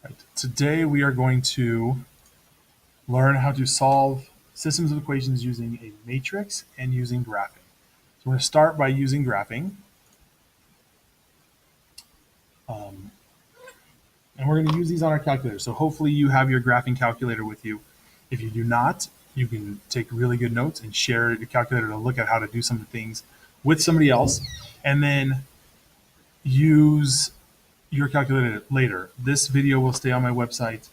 Right. Today we are going to learn how to solve systems of equations using a matrix and using graphing. So we're going to start by using graphing. And we're going to use these on our calculator. So hopefully you have your graphing calculator with you. If you do not, you can take really good notes and share your calculator to look at how to do some of the things with somebody else, and then use your calculator later. This video will stay on my website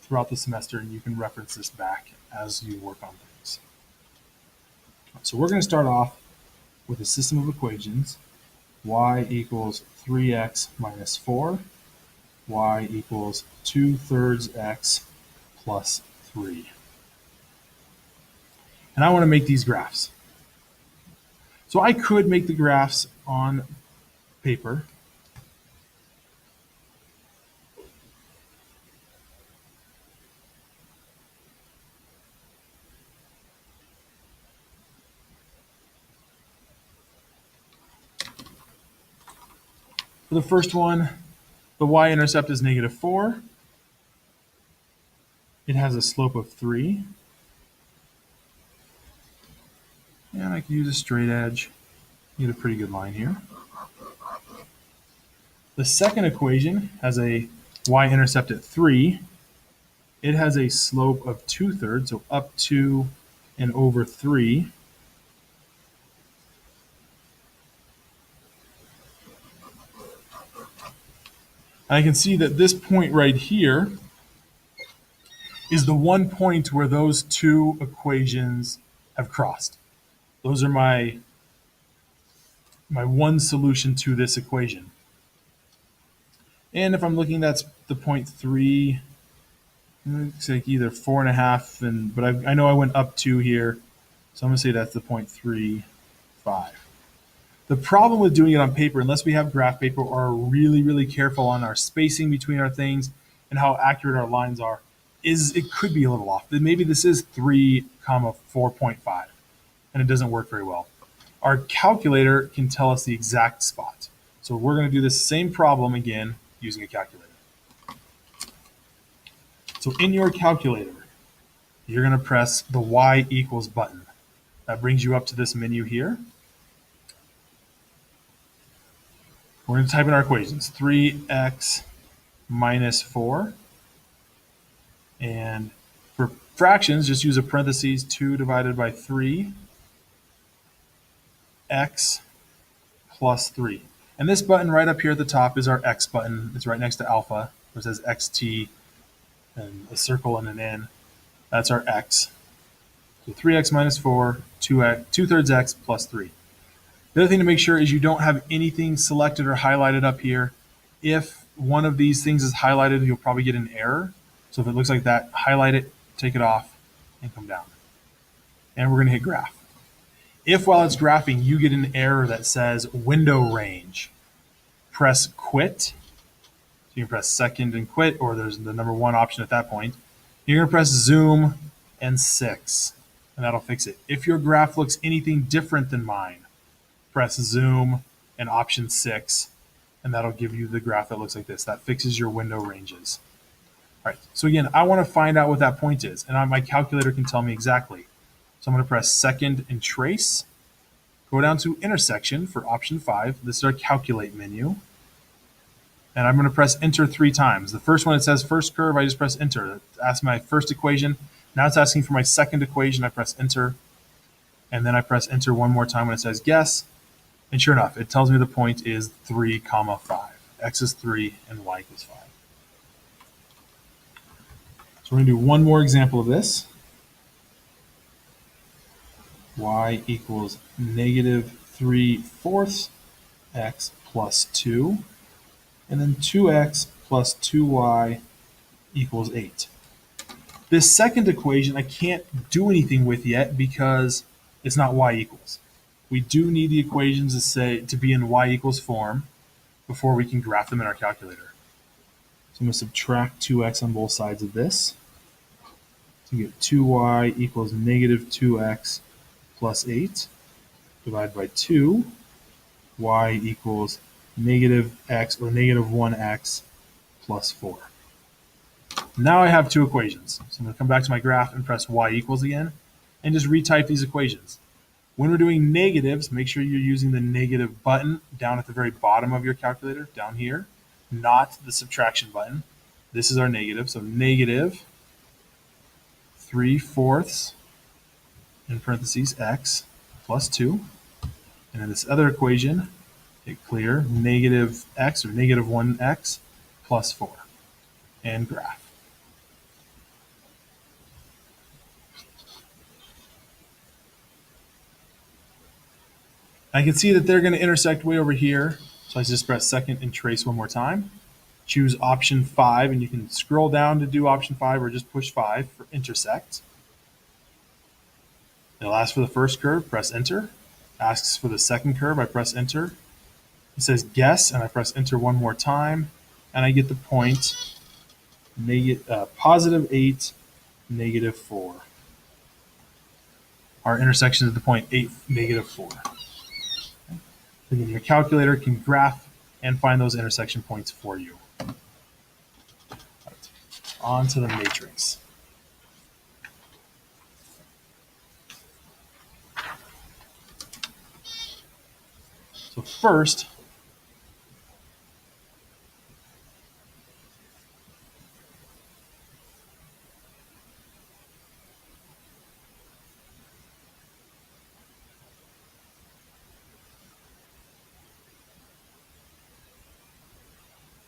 throughout the semester, and you can reference this back as you work on things. So we're going to start off with a system of equations. Y equals 3x minus 4. Y equals 2/3 x plus 3. And I want to make these graphs. So I could make the graphs on paper. For the first one, the y-intercept is -4. It has a slope of 3. And I can use a straight edge. Get a pretty good line here. The second equation has a y-intercept at 3. It has a slope of 2/3, so up 2 and over 3. And I can see that this point right here is the one point where those two equations have crossed. Those are my one solution to this equation. And if I'm looking, that's the point 3. Looks like either 4.5, but I know I went up 2 here, so I'm going to say that's the point 3.5. The problem with doing it on paper, unless we have graph paper or are really, really careful on our spacing between our things and how accurate our lines are, is it could be a little off. Maybe this is 3, 4.5, and it doesn't work very well. Our calculator can tell us the exact spot. So we're going to do this same problem again using a calculator. So in your calculator, you're going to press the Y equals button. That brings you up to this menu here. We're going to type in our equations, 3x minus 4. And for fractions, just use a parentheses, 2 divided by 3, x plus 3. And this button right up here at the top is our x button. It's right next to alpha, where it says xt and a circle and an n. That's our x. So 3x minus 4, 2/3 x plus 3. The other thing to make sure is you don't have anything selected or highlighted up here. If one of these things is highlighted, you'll probably get an error. So if it looks like that, highlight it, take it off, and come down. And we're going to hit graph. If while it's graphing, you get an error that says window range, press quit. So you can press second and quit, or there's the number 1 option at that point. You're going to press zoom and 6, and that'll fix it. If your graph looks anything different than mine, press zoom and option 6, and that'll give you the graph that looks like this. That fixes your window ranges. All right, so again, I want to find out what that point is, and my calculator can tell me exactly. So I'm going to press second and trace, go down to intersection for option 5. This is our calculate menu. And I'm going to press enter 3 times. The first one, it says first curve, I just press enter. It asks my first equation. Now it's asking for my second equation. I press enter. And then I press enter one more time when it says guess. And sure enough, it tells me the point is 3, 5. X is 3 and y equals 5. So we're going to do one more example of this. Y equals -3/4 x plus 2. And then 2x plus 2y equals 8. This second equation I can't do anything with yet because it's not y equals. We do need the equations to be in y equals form before we can graph them in our calculator. So I'm going to subtract 2x on both sides of this. So you get 2y equals -2x plus 8. Divide by 2. Y equals -x or -1x plus 4. Now I have two equations. So I'm going to come back to my graph and press y equals again and just retype these equations. When we're doing negatives, make sure you're using the negative button down at the very bottom of your calculator, down here, not the subtraction button. This is our negative, so negative 3/4 in parentheses x plus 2. And in this other equation, hit clear, negative x or negative 1x plus 4, and graph. I can see that they're going to intersect way over here, so I just press second and trace one more time. Choose option 5, and you can scroll down to do option 5 or just push 5 for intersect. It'll ask for the first curve, press enter. Asks for the second curve, I press enter. It says guess, and I press enter one more time, and I get the point positive 8, negative 4. Our intersection is the point 8, negative 4. Again, your calculator can graph and find those intersection points for you. Right. On to the matrix. So first,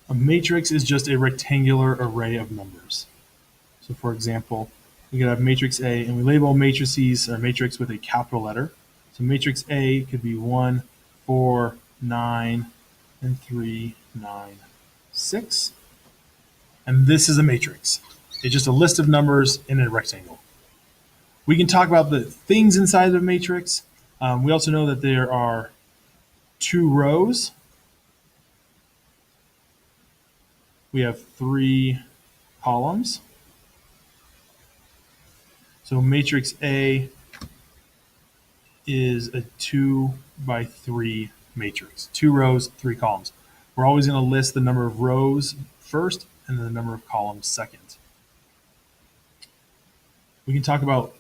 a matrix is just a rectangular array of numbers. So for example, we could have matrix A, and we label matrices or matrix with a capital letter. So matrix A could be 1, 4, 9, and 3, 9, 6. And this is a matrix. It's just a list of numbers in a rectangle. We can talk about the things inside of a matrix. We also know that there are 2 rows. We have 3 columns. So matrix A is a 2 by 3 matrix. 2 rows, 3 columns. We're always going to list the number of rows first and the number of columns second. We can talk about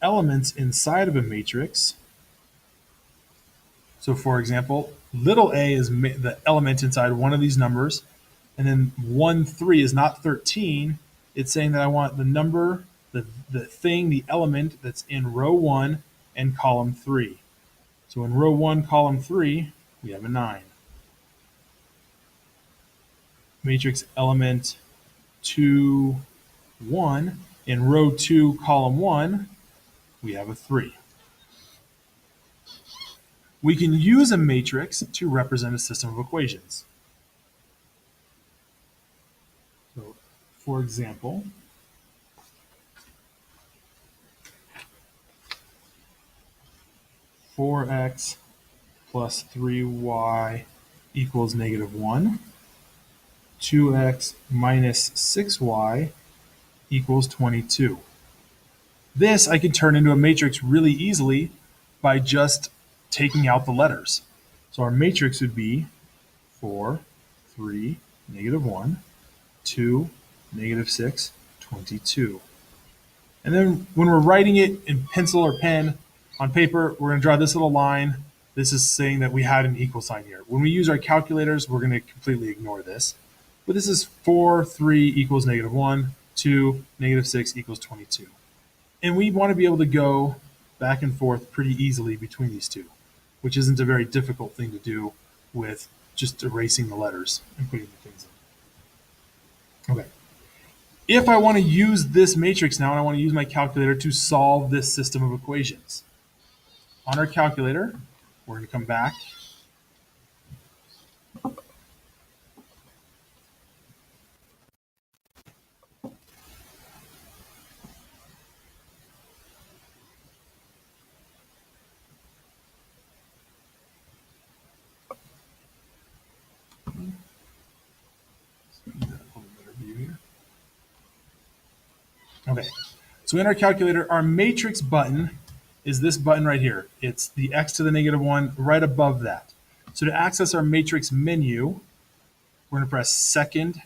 elements inside of a matrix. So for example, little a is the element inside one of these numbers, and then 1, 3 is not 13. It's saying that I want the number, the thing, the element that's in row 1 and column 3. So in row 1, column 3, we have a 9. Matrix element 2, 1. In row 2, column 1, we have a 3. We can use a matrix to represent a system of equations. So, for example, (4x plus 3y equals -1), 2x minus 6y equals 22. This I can turn into a matrix really easily by just taking out the letters. So our matrix would be 4, 3, -1, 2, -6, 22. And then when we're writing it in pencil or pen on paper, we're going to draw this little line. This is saying that we had an equal sign here. When we use our calculators, we're going to completely ignore this. But this is 4, 3 equals -1, 2, -6 equals 22. And we want to be able to go back and forth pretty easily between these two, which isn't a very difficult thing to do with just erasing the letters and putting the things in. Okay. If I want to use this matrix now and I want to use my calculator to solve this system of equations, on our calculator, we're going to come back. Okay, so in our calculator, our matrix button is this button right here. It's the x to the -1 right above that. So to access our matrix menu, we're going to press second